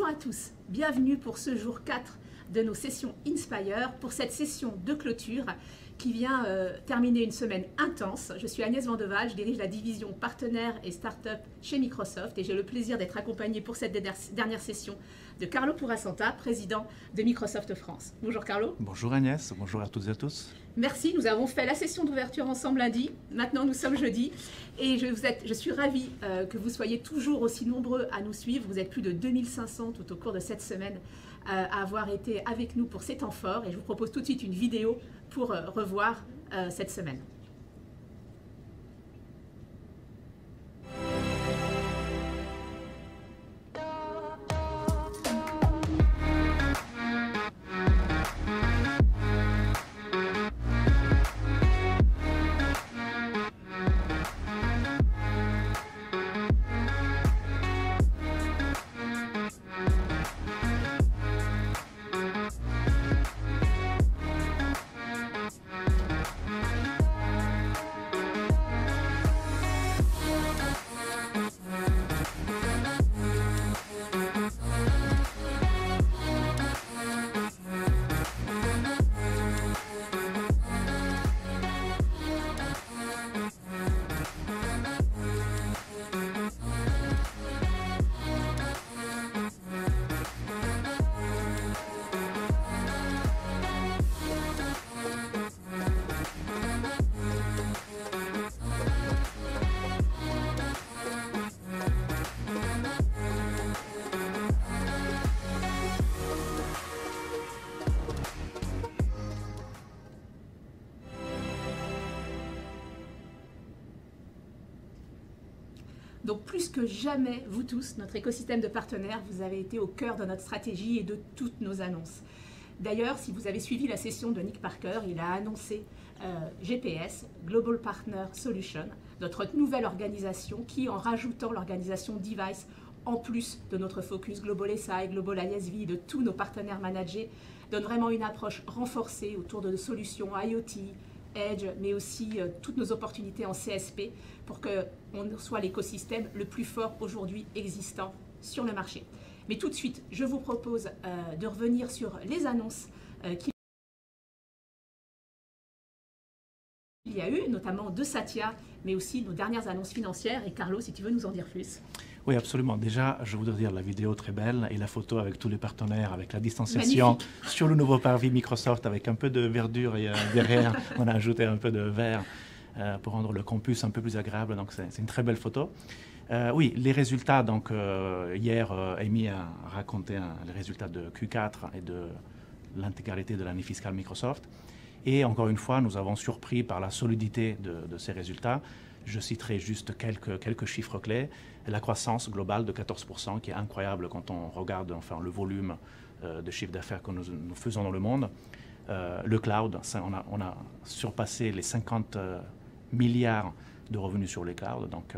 Bonjour à tous, bienvenue pour ce jour 4 de nos sessions Inspire, pour cette session de clôture qui vient terminer une semaine intense. Je suis Agnès Vandeval, je dirige la division partenaires et start-up chez Microsoft et j'ai le plaisir d'être accompagnée pour cette dernière session de Carlo Purasanta, président de Microsoft France. Bonjour Carlo. Bonjour Agnès, bonjour à toutes et à tous. Merci, nous avons fait la session d'ouverture ensemble lundi, maintenant nous sommes jeudi et je suis ravie que vous soyez toujours aussi nombreux à nous suivre. Vous êtes plus de 2500 tout au cours de cette semaine à avoir été avec nous pour ces temps forts et je vous propose tout de suite une vidéo pour revoir cette semaine. Donc plus que jamais, vous tous, notre écosystème de partenaires, vous avez été au cœur de notre stratégie et de toutes nos annonces. D'ailleurs, si vous avez suivi la session de Nick Parker, il a annoncé GPS, Global Partner Solution, notre nouvelle organisation qui, en rajoutant l'organisation Device, en plus de notre focus Global SI, Global ISV, de tous nos partenaires managés, donne vraiment une approche renforcée autour de nos solutions IoT, Edge, mais aussi toutes nos opportunités en CSP pour qu'on soit l'écosystème le plus fort aujourd'hui existant sur le marché. Mais tout de suite, je vous propose de revenir sur les annonces qu'il y a eu, notamment de Satya, mais aussi nos dernières annonces financières. Et Carlo, si tu veux nous en dire plus. Oui, absolument. Déjà, je voudrais dire la vidéo très belle et la photo avec tous les partenaires, avec la distanciation sur le nouveau parvis Microsoft, avec un peu de verdure et derrière, on a ajouté un peu de vert pour rendre le campus un peu plus agréable. Donc, c'est une très belle photo. Oui, les résultats. Donc, hier, Amy a raconté les résultats de Q4 et de l'intégralité de l'année fiscale Microsoft. Et encore une fois, nous avons surpris par la solidité de ces résultats. Je citerai juste quelques chiffres clés. La croissance globale de 14%, qui est incroyable quand on regarde enfin, le volume de chiffre d'affaires que nous faisons dans le monde. Le cloud, on a surpassé les 50 milliards de revenus sur les clouds, donc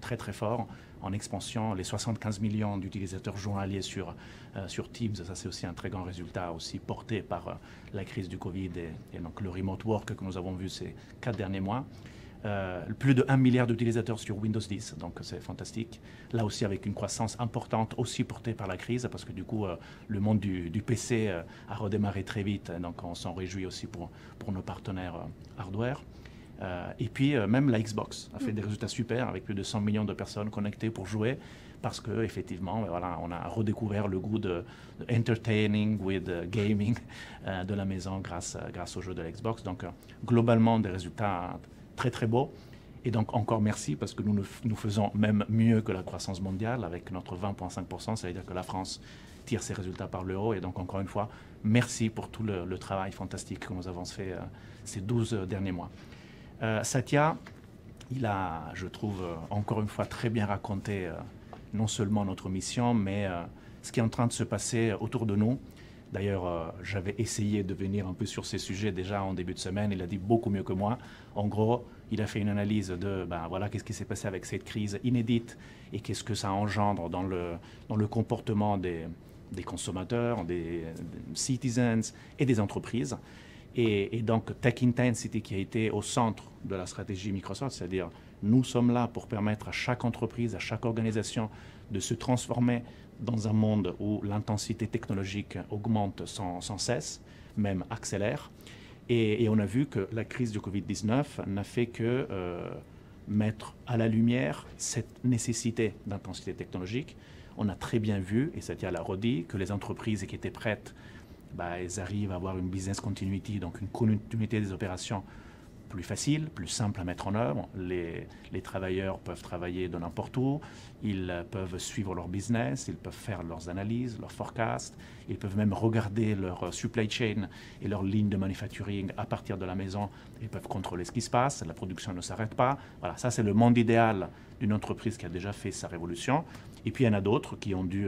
très très fort en expansion. Les 75 millions d'utilisateurs journaliers sur Teams, ça c'est aussi un très grand résultat, aussi porté par la crise du Covid et donc le remote work que nous avons vu ces 4 derniers mois. Plus de 1 milliard d'utilisateurs sur Windows 10, donc c'est fantastique. Là aussi avec une croissance importante, aussi portée par la crise, parce que du coup, le monde du PC a redémarré très vite, donc on s'en réjouit aussi pour nos partenaires hardware. Et puis même la Xbox a fait des résultats super, avec plus de 100 millions de personnes connectées pour jouer, parce qu'effectivement, voilà, on a redécouvert le goût de entertaining with gaming de la maison grâce aux jeux de l'Xbox. Donc globalement, des résultats très très beau. Et donc encore merci parce que nous faisons même mieux que la croissance mondiale avec notre 20,5%. Ça veut dire que la France tire ses résultats par le haut. Et donc encore une fois, merci pour tout le travail fantastique que nous avons fait ces 12 derniers mois. Satya, il a, je trouve, encore une fois très bien raconté non seulement notre mission, mais ce qui est en train de se passer autour de nous. D'ailleurs, j'avais essayé de venir un peu sur ces sujets déjà en début de semaine. Il a dit beaucoup mieux que moi. En gros, il a fait une analyse de voilà, qu'est-ce qui s'est passé avec cette crise inédite et qu'est-ce que ça engendre dans le comportement des consommateurs, des citizens et des entreprises. Et donc Tech Intensity qui a été au centre de la stratégie Microsoft, c'est-à-dire nous sommes là pour permettre à chaque entreprise, à chaque organisation de se transformer dans un monde où l'intensité technologique augmente sans cesse, même accélère. Et on a vu que la crise du Covid-19 n'a fait que mettre à la lumière cette nécessité d'intensité technologique. On a très bien vu, et Satya l'a redit, que les entreprises qui étaient prêtes, elles arrivent à avoir une business continuity, donc une continuité des opérations plus facile, plus simple à mettre en œuvre. Les travailleurs peuvent travailler de n'importe où, ils peuvent suivre leur business, ils peuvent faire leurs analyses, leurs forecasts, ils peuvent même regarder leur supply chain et leur ligne de manufacturing à partir de la maison, ils peuvent contrôler ce qui se passe, la production ne s'arrête pas. Voilà, ça c'est le monde idéal d'une entreprise qui a déjà fait sa révolution. Et puis il y en a d'autres qui ont dû,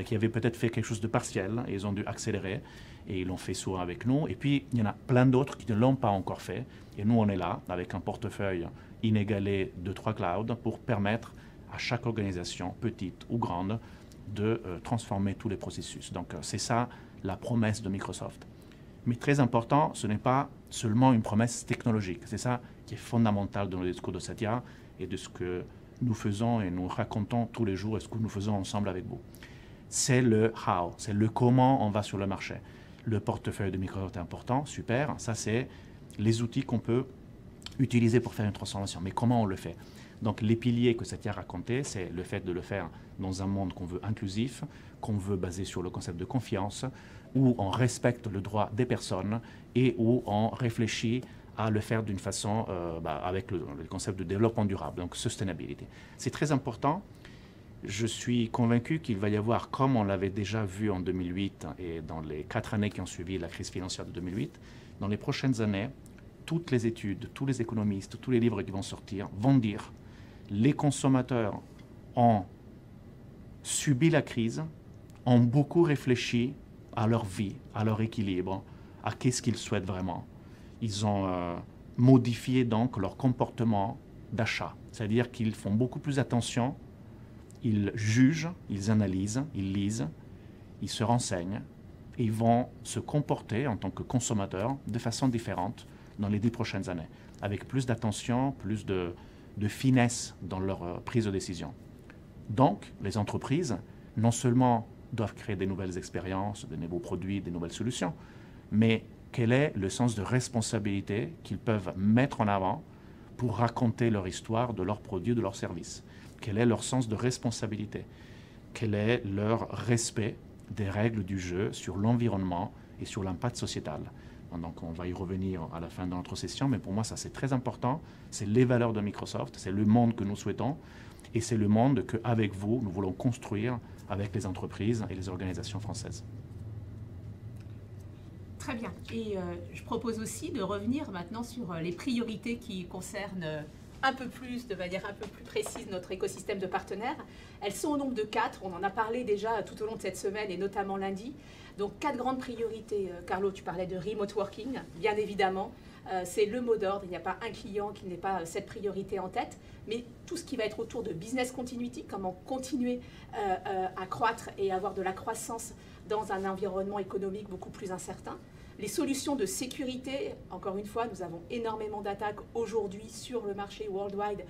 qui avaient peut-être fait quelque chose de partiel, et ils ont dû accélérer, et ils l'ont fait souvent avec nous. Et puis il y en a plein d'autres qui ne l'ont pas encore fait. Et nous, on est là avec un portefeuille inégalé de 3 clouds pour permettre à chaque organisation, petite ou grande, de transformer tous les processus. Donc c'est ça la promesse de Microsoft. Mais très important, ce n'est pas seulement une promesse technologique. C'est ça qui est fondamental dans le discours de Satya et de ce que nous faisons et nous racontons tous les jours et ce que nous faisons ensemble avec vous. C'est le how, c'est le comment on va sur le marché. Le portefeuille de Microsoft est important, super. Ça, c'est les outils qu'on peut utiliser pour faire une transformation. Mais comment on le fait? Donc les piliers que Satya a raconté, c'est le fait de le faire dans un monde qu'on veut inclusif, qu'on veut basé sur le concept de confiance, où on respecte le droit des personnes et où on réfléchit à le faire d'une façon avec le concept de développement durable, donc sustainability. C'est très important. Je suis convaincu qu'il va y avoir, comme on l'avait déjà vu en 2008 et dans les 4 années qui ont suivi la crise financière de 2008, dans les prochaines années, toutes les études, tous les économistes, tous les livres qui vont sortir vont dire les consommateurs ont subi la crise, ont beaucoup réfléchi à leur vie, à leur équilibre, à qu'est-ce qu'ils souhaitent vraiment. Ils ont modifié donc leur comportement d'achat, c'est-à-dire qu'ils font beaucoup plus attention, ils jugent, ils analysent, ils lisent, ils se renseignent et ils vont se comporter en tant que consommateurs de façon différente dans les 10 prochaines années, avec plus d'attention, plus de finesse dans leur prise de décision. Donc, les entreprises, non seulement doivent créer des nouvelles expériences, de nouveaux produits, des nouvelles solutions, mais quel est le sens de responsabilité qu'ils peuvent mettre en avant pour raconter leur histoire de leurs produits, de leurs services? Quel est leur sens de responsabilité? Quel est leur respect des règles du jeu sur l'environnement et sur l'impact sociétal? Donc on va y revenir à la fin de notre session, mais pour moi ça c'est très important. C'est les valeurs de Microsoft, c'est le monde que nous souhaitons et c'est le monde qu'avec vous, nous voulons construire avec les entreprises et les organisations françaises. Très bien. Et je propose aussi de revenir maintenant sur les priorités qui concernent un peu plus, de manière un peu plus précise, notre écosystème de partenaires. Elles sont au nombre de 4. On en a parlé déjà tout au long de cette semaine et notamment lundi. Donc 4 grandes priorités. Carlo, tu parlais de remote working, bien évidemment. C'est le mot d'ordre. Il n'y a pas un client qui n'ait pas cette priorité en tête. Mais tout ce qui va être autour de business continuity, comment continuer à croître et avoir de la croissance dans un environnement économique beaucoup plus incertain. Les solutions de sécurité, encore une fois, nous avons énormément d'attaques aujourd'hui sur le marché worldwide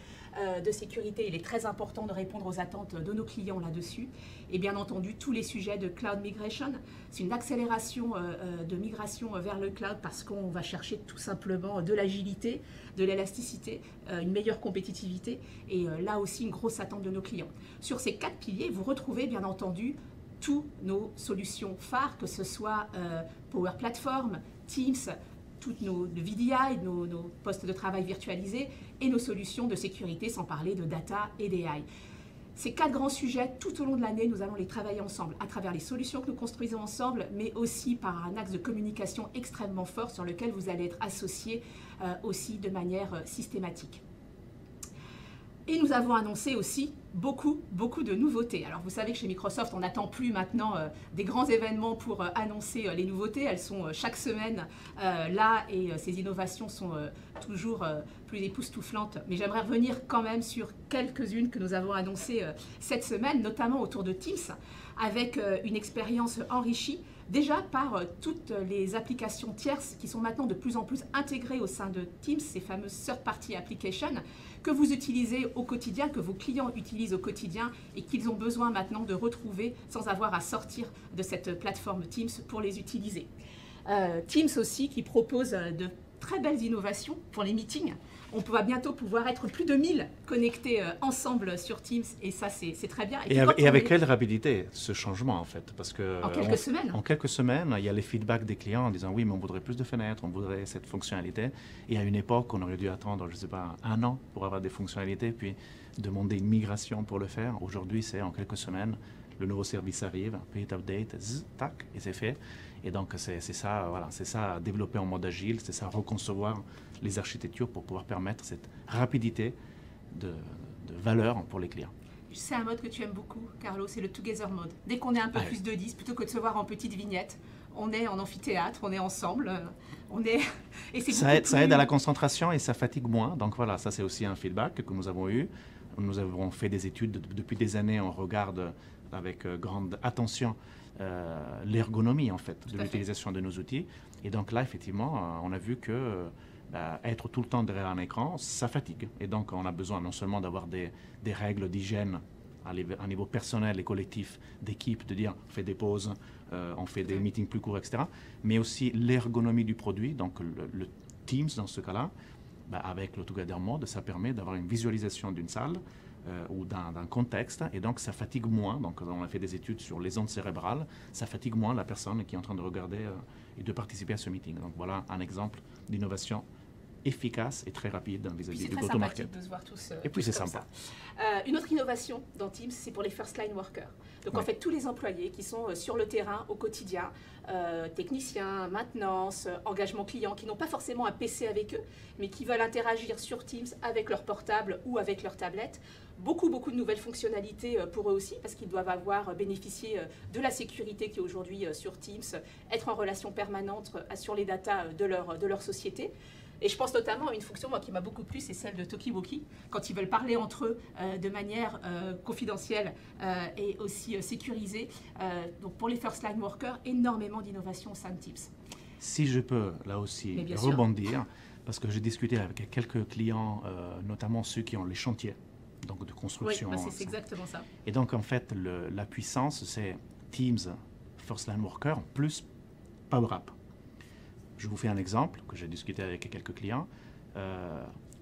de sécurité. Il est très important de répondre aux attentes de nos clients là-dessus. Et bien entendu, tous les sujets de cloud migration. C'est une accélération de migration vers le cloud parce qu'on va chercher tout simplement de l'agilité, de l'élasticité, une meilleure compétitivité et là aussi une grosse attente de nos clients. Sur ces 4 piliers, vous retrouvez bien entendu toutes nos solutions phares, que ce soit Power Platform, Teams, toutes nos VDI, nos postes de travail virtualisés et nos solutions de sécurité, sans parler de data et d'AI. Ces 4 grands sujets, tout au long de l'année, nous allons les travailler ensemble, à travers les solutions que nous construisons ensemble, mais aussi par un axe de communication extrêmement fort sur lequel vous allez être associés aussi de manière systématique. Et nous avons annoncé aussi beaucoup de nouveautés. Alors vous savez que chez Microsoft, on n'attend plus maintenant des grands événements pour annoncer les nouveautés. Elles sont chaque semaine là et ces innovations sont toujours plus époustouflantes. Mais j'aimerais revenir quand même sur quelques-unes que nous avons annoncées cette semaine, notamment autour de Teams, avec une expérience enrichie Déjà par toutes les applications tierces qui sont maintenant de plus en plus intégrées au sein de Teams, ces fameuses third-party applications que vous utilisez au quotidien, que vos clients utilisent au quotidien et qu'ils ont besoin maintenant de retrouver sans avoir à sortir de cette plateforme Teams pour les utiliser. Teams aussi qui propose de très belles innovations pour les meetings. On va bientôt pouvoir être plus de 1000 connectés ensemble sur Teams et ça c'est très bien. Et avec quelle rapidité ce changement en fait? Parce que en quelques semaines. En quelques semaines, il y a les feedbacks des clients en disant oui mais on voudrait plus de fenêtres, on voudrait cette fonctionnalité. Et à une époque on aurait dû attendre, je ne sais pas, 1 an pour avoir des fonctionnalités puis demander une migration pour le faire. Aujourd'hui c'est en quelques semaines, le nouveau service arrive, page update, tac, et c'est fait. Et donc, c'est ça, voilà, c'est ça, développer en mode agile, c'est ça, reconcevoir les architectures pour pouvoir permettre cette rapidité de valeur pour les clients. C'est un mode que tu aimes beaucoup, Carlo, c'est le Together Mode. Dès qu'on est un peu plus de 10, plutôt que de se voir en petites vignettes, on est en amphithéâtre, on est ensemble, on est... Et ça aide à la concentration et ça fatigue moins. Donc voilà, ça c'est aussi un feedback que nous avons eu. Nous avons fait des études depuis des années, on regarde avec grande attention l'ergonomie en fait de l'utilisation de nos outils. Et donc là, effectivement, on a vu que être tout le temps derrière un écran, ça fatigue. Et donc, on a besoin non seulement d'avoir des règles d'hygiène à niveau personnel et collectif d'équipe, de dire on fait des pauses, on fait des meetings plus courts, etc. Mais aussi l'ergonomie du produit, donc le Teams dans ce cas-là, avec le Together Mode, ça permet d'avoir une visualisation d'une salle ou d'un contexte, et donc ça fatigue moins. Donc on a fait des études sur les ondes cérébrales, ça fatigue moins la personne qui est en train de regarder et de participer à ce meeting. Donc voilà un exemple d'innovation efficace et très rapide vis-à-vis du go-to-market. C'est très sympathique de se voir tous. Et puis c'est sympa. Une autre innovation dans Teams, c'est pour les first line workers. Donc en fait, tous les employés qui sont sur le terrain au quotidien, techniciens, maintenance, engagement client, qui n'ont pas forcément un PC avec eux, mais qui veulent interagir sur Teams avec leur portable ou avec leur tablette. Beaucoup de nouvelles fonctionnalités pour eux aussi, parce qu'ils doivent avoir bénéficié de la sécurité qui est aujourd'hui sur Teams, être en relation permanente sur les datas de leur société. Et je pense notamment à une fonction moi, qui m'a beaucoup plu, c'est celle de Talkie-Walkie, quand ils veulent parler entre eux de manière confidentielle et aussi sécurisée. Donc pour les first line workers, énormément d'innovation au sein de Teams. Si je peux là aussi rebondir, parce que j'ai discuté avec quelques clients, notamment ceux qui ont les chantiers, donc de construction. Oui, c'est exactement ça. Et donc en fait, la puissance, c'est Teams first line worker plus Power App. Je vous fais un exemple que j'ai discuté avec quelques clients.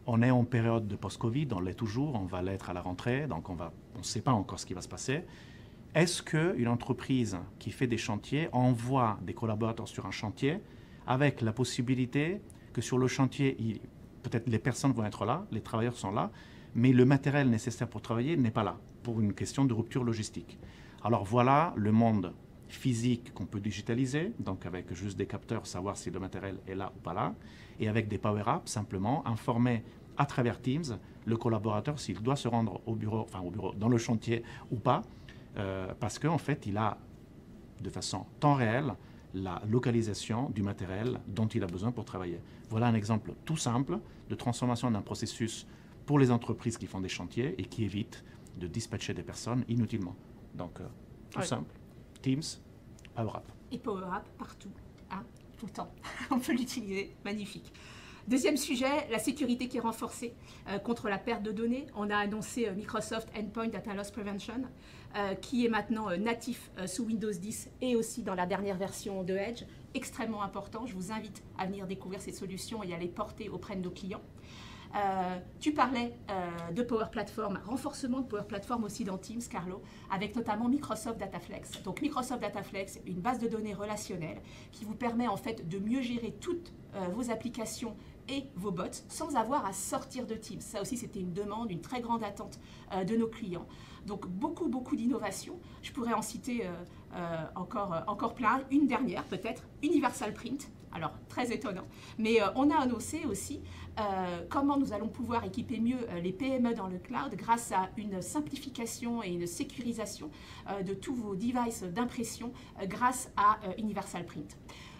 On est en période de post-Covid, on l'est toujours, on va l'être à la rentrée, donc on ne sait pas encore ce qui va se passer. Est-ce qu'une entreprise qui fait des chantiers envoie des collaborateurs sur un chantier avec la possibilité que sur le chantier, peut-être les personnes vont être là, les travailleurs sont là, mais le matériel nécessaire pour travailler n'est pas là, pour une question de rupture logistique. Alors voilà le monde physique qu'on peut digitaliser, donc avec juste des capteurs, savoir si le matériel est là ou pas là, et avec des Power Apps, simplement informer à travers Teams le collaborateur s'il doit se rendre au bureau, dans le chantier ou pas, parce qu'en fait, il a de façon temps réel la localisation du matériel dont il a besoin pour travailler. Voilà un exemple tout simple de transformation d'un processus pour les entreprises qui font des chantiers et qui évitent de dispatcher des personnes inutilement. Donc, tout simple. Teams, Power App. Et Power App partout, hein, tout le temps. On peut l'utiliser, magnifique. Deuxième sujet, la sécurité qui est renforcée contre la perte de données. On a annoncé Microsoft Endpoint Data Loss Prevention, qui est maintenant natif sous Windows 10 et aussi dans la dernière version de Edge. Extrêmement important. Je vous invite à venir découvrir ces solutions et à les porter auprès de nos clients. Tu parlais de Power Platform, renforcement de Power Platform aussi dans Teams, Carlo, avec notamment Microsoft Dataflex. Donc Microsoft Dataflex, une base de données relationnelle qui vous permet en fait de mieux gérer toutes vos applications et vos bots sans avoir à sortir de Teams. Ça aussi, c'était une demande, une très grande attente de nos clients. Donc beaucoup d'innovations. Je pourrais en citer encore plein. Une dernière peut-être, Universal Print. Alors, très étonnant. Mais on a annoncé aussi comment nous allons pouvoir équiper mieux les PME dans le cloud grâce à une simplification et une sécurisation de tous vos devices d'impression grâce à Universal Print.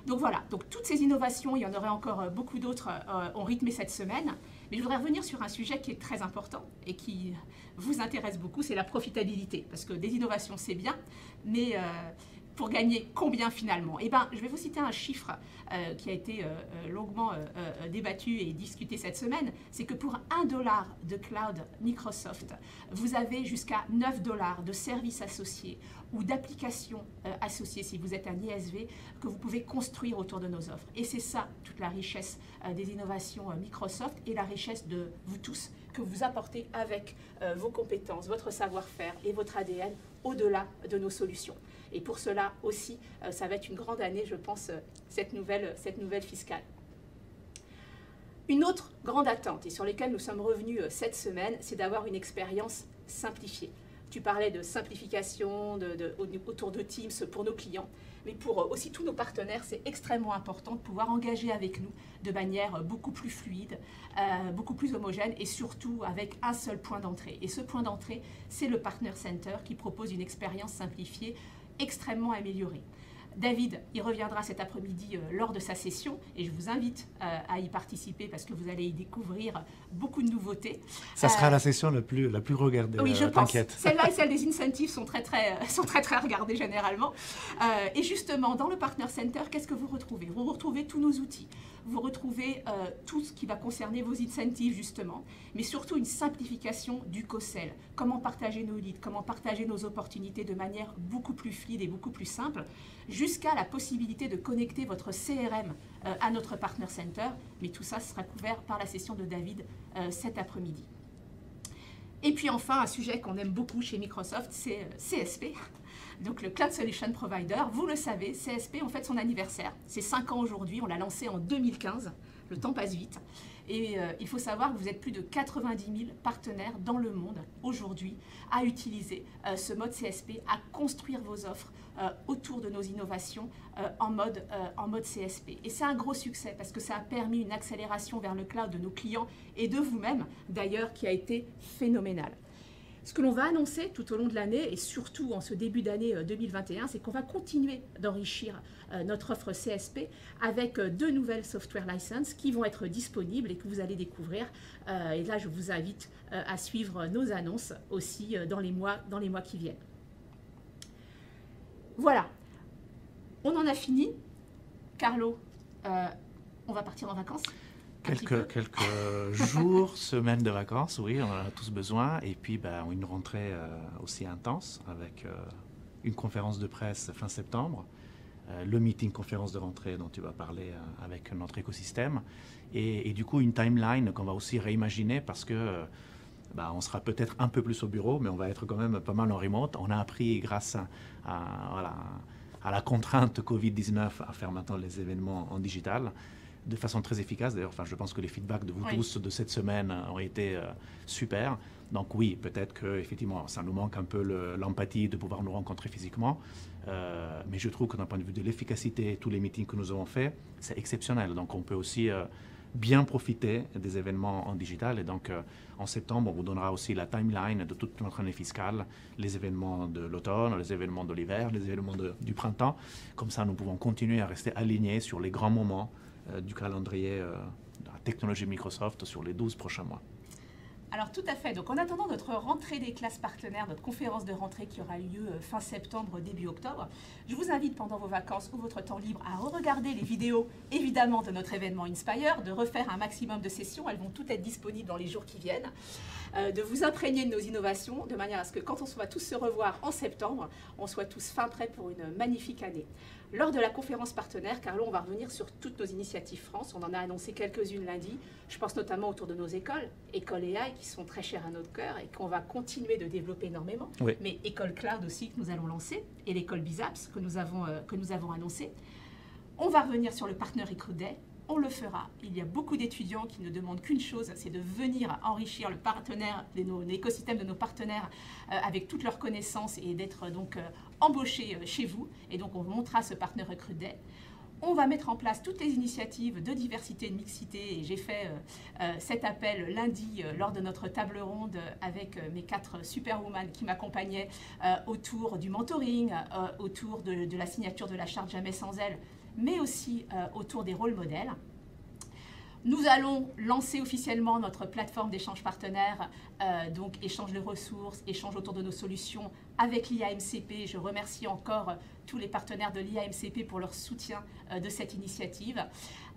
Donc voilà, donc toutes ces innovations, il y en aurait encore beaucoup d'autres, ont rythmé cette semaine. Mais je voudrais revenir sur un sujet qui est très important et qui vous intéresse beaucoup, c'est la profitabilité. Parce que des innovations, c'est bien, mais pour gagner combien finalement? Eh bien, je vais vous citer un chiffre qui a été longuement débattu et discuté cette semaine. C'est que pour $1 de cloud Microsoft, vous avez jusqu'à $9 de services associés ou d'applications associées si vous êtes un ISV que vous pouvez construire autour de nos offres. Et c'est ça toute la richesse des innovations Microsoft et la richesse de vous tous que vous apportez avec vos compétences, votre savoir-faire et votre ADN au-delà de nos solutions. Et pour cela aussi, ça va être une grande année, je pense, cette nouvelle fiscale. Une autre grande attente et sur laquelle nous sommes revenus cette semaine, c'est d'avoir une expérience simplifiée. Tu parlais de simplification autour de Teams pour nos clients, mais pour aussi tous nos partenaires, c'est extrêmement important de pouvoir engager avec nous de manière beaucoup plus fluide, beaucoup plus homogène et surtout avec un seul point d'entrée. Et ce point d'entrée, c'est le Partner Center qui propose une expérience simplifiée extrêmement améliorée. David, il reviendra cet après-midi lors de sa session et je vous invite à y participer parce que vous allez y découvrir beaucoup de nouveautés. Ça sera la session la plus regardée, oui, je pense. t'inquiète. Celle-là et celle des incentives sont très regardées généralement. Et justement, dans le Partner Center, qu'est-ce que vous retrouvez? Vous retrouvez tous nos outils. Vous retrouvez tout ce qui va concerner vos incentives, justement, mais surtout une simplification du co-sell. Comment partager nos leads, comment partager nos opportunités de manière beaucoup plus fluide et beaucoup plus simple, jusqu'à la possibilité de connecter votre CRM à notre Partner Center. Mais tout ça sera couvert par la session de David cet après-midi. Et puis enfin, un sujet qu'on aime beaucoup chez Microsoft, c'est CSP. Donc le Cloud Solution Provider, vous le savez, CSP, on fête son anniversaire. C'est 5 ans aujourd'hui, on l'a lancé en 2015. Le temps passe vite. Et il faut savoir que vous êtes plus de 90 000 partenaires dans le monde aujourd'hui à utiliser ce mode CSP, à construire vos offres autour de nos innovations en mode CSP. Et c'est un gros succès parce que ça a permis une accélération vers le cloud de nos clients et de vous-même, d'ailleurs, qui a été phénoménale. Ce que l'on va annoncer tout au long de l'année et surtout en ce début d'année 2021, c'est qu'on va continuer d'enrichir notre offre CSP avec 2 nouvelles software licenses qui vont être disponibles et que vous allez découvrir. Et là, je vous invite à suivre nos annonces aussi dans les mois qui viennent. Voilà, on en a fini. Carlo, on va partir en vacances. Quelques jours, semaines de vacances, oui, on en a tous besoin. Et puis une rentrée aussi intense avec une conférence de presse fin septembre, le meeting conférence de rentrée dont tu vas parler avec notre écosystème. Et du coup, une timeline qu'on va aussi réimaginer parce que on sera peut-être un peu plus au bureau, mais on va être quand même pas mal en remote. On a appris grâce à la contrainte Covid-19 à faire maintenant les événements en digital de façon très efficace. D'ailleurs, je pense que les feedbacks de vous tous de cette semaine ont été super. Donc oui, peut-être qu'effectivement, ça nous manque un peu l'empathie de pouvoir nous rencontrer physiquement. Mais je trouve que d'un point de vue de l'efficacité, tous les meetings que nous avons faits, c'est exceptionnel. Donc on peut aussi bien profiter des événements en digital. Et donc en septembre, on vous donnera aussi la timeline de toute notre année fiscale, les événements de l'automne, les événements de l'hiver, les événements du printemps. Comme ça, nous pouvons continuer à rester alignés sur les grands moments du calendrier de la technologie Microsoft sur les 12 prochains mois. Alors tout à fait, donc en attendant notre rentrée des classes partenaires, notre conférence de rentrée qui aura lieu fin septembre, début octobre, je vous invite pendant vos vacances ou votre temps libre à regarder les vidéos évidemment de notre événement Inspire, de refaire un maximum de sessions, elles vont toutes être disponibles dans les jours qui viennent, de vous imprégner de nos innovations de manière à ce que quand on va tous se revoir en septembre, on soit tous fin prêts pour une magnifique année. Lors de la conférence partenaire, Carlo, on va revenir sur toutes nos initiatives France. On en a annoncé quelques-unes lundi. Je pense notamment autour de nos écoles AI, qui sont très chères à notre cœur et qu'on va continuer de développer énormément. Oui. Mais École Cloud aussi, que nous allons lancer, et l'école Bizaps, que nous avons annoncé. On va revenir sur le Partner Recruit Day. On le fera. Il y a beaucoup d'étudiants qui ne demandent qu'une chose, c'est de venir enrichir le partenaire, l'écosystème de nos partenaires avec toutes leurs connaissances et d'être donc embauchés chez vous. Et donc on montrera ce Partner Recruit Day. On va mettre en place toutes les initiatives de diversité et de mixité. Et j'ai fait cet appel lundi lors de notre table ronde avec mes 4 superwoman qui m'accompagnaient autour du mentoring, autour de la signature de la charte Jamais sans elle, mais aussi autour des rôles modèles. Nous allons lancer officiellement notre plateforme d'échange partenaire, donc échange de ressources, échange autour de nos solutions avec l'IAMCP. Je remercie encore tous les partenaires de l'IAMCP pour leur soutien de cette initiative.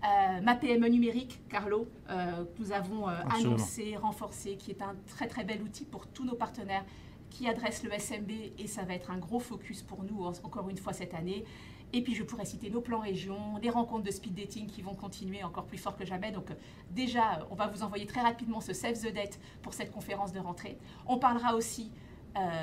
Ma PME numérique, Carlo, que nous avons annoncé, renforcé, qui est un très très bel outil pour tous nos partenaires qui adressent le SMB, et ça va être un gros focus pour nous encore une fois cette année. Et puis je pourrais citer nos plans régions, les rencontres de speed dating qui vont continuer encore plus fort que jamais. Donc déjà, on va vous envoyer très rapidement ce Save the Date pour cette conférence de rentrée. On parlera aussi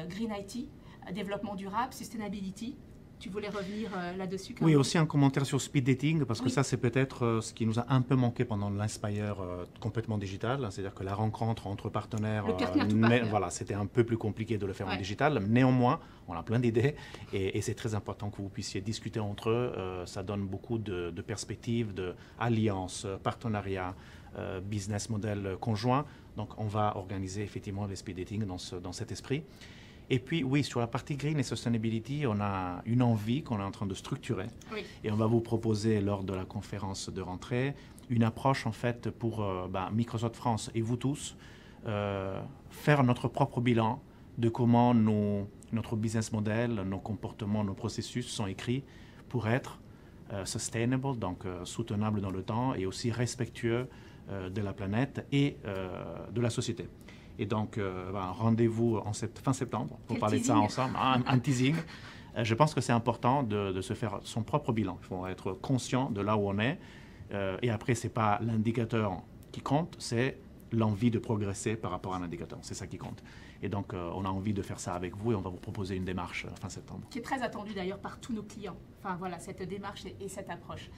Green IT, développement durable, sustainability. Tu voulais revenir là-dessus, Carlo? Oui, aussi un commentaire sur speed dating, parce que ça, c'est peut-être ce qui nous a un peu manqué pendant l'Inspire complètement digital. C'est-à-dire que la rencontre entre partenaires, voilà, c'était un peu plus compliqué de le faire en digital. Néanmoins, on a plein d'idées et c'est très important que vous puissiez discuter entre eux. Ça donne beaucoup de perspectives, d'alliances, partenariats, business model conjoint. Donc, on va organiser effectivement les speed dating dans cet esprit. Et puis, oui, sur la partie Green et Sustainability, on a une envie qu'on est en train de structurer. Oui. Et on va vous proposer, lors de la conférence de rentrée, une approche, en fait, pour Microsoft France et vous tous, faire notre propre bilan de comment notre business model, nos comportements, nos processus sont écrits pour être sustainable, donc soutenable dans le temps, et aussi respectueux de la planète et de la société. Et donc, rendez-vous fin septembre pour parler de ça ensemble, un teasing. Je pense que c'est important de se faire son propre bilan. Il faut être conscient de là où on est. Et après, ce n'est pas l'indicateur qui compte, c'est l'envie de progresser par rapport à l'indicateur. C'est ça qui compte. Et donc, on a envie de faire ça avec vous et on va vous proposer une démarche fin septembre. Qui est très attendue d'ailleurs par tous nos clients. Enfin, voilà, cette démarche et cette approche.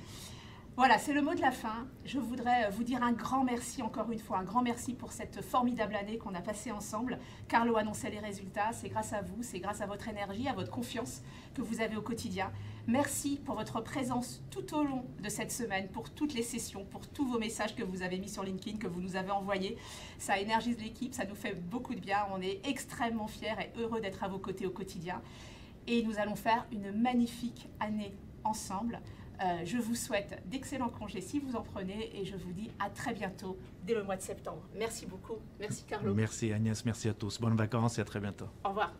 Voilà, c'est le mot de la fin. Je voudrais vous dire un grand merci, encore une fois, un grand merci pour cette formidable année qu'on a passée ensemble. Carlo annonçait les résultats, c'est grâce à vous, c'est grâce à votre énergie, à votre confiance que vous avez au quotidien. Merci pour votre présence tout au long de cette semaine, pour toutes les sessions, pour tous vos messages que vous avez mis sur LinkedIn, que vous nous avez envoyés. Ça énergise l'équipe, ça nous fait beaucoup de bien. On est extrêmement fiers et heureux d'être à vos côtés au quotidien. Et nous allons faire une magnifique année ensemble. Je vous souhaite d'excellents congés si vous en prenez et je vous dis à très bientôt dès le mois de septembre. Merci beaucoup. Merci Carlo. Merci Agnès, merci à tous. Bonnes vacances et à très bientôt. Au revoir.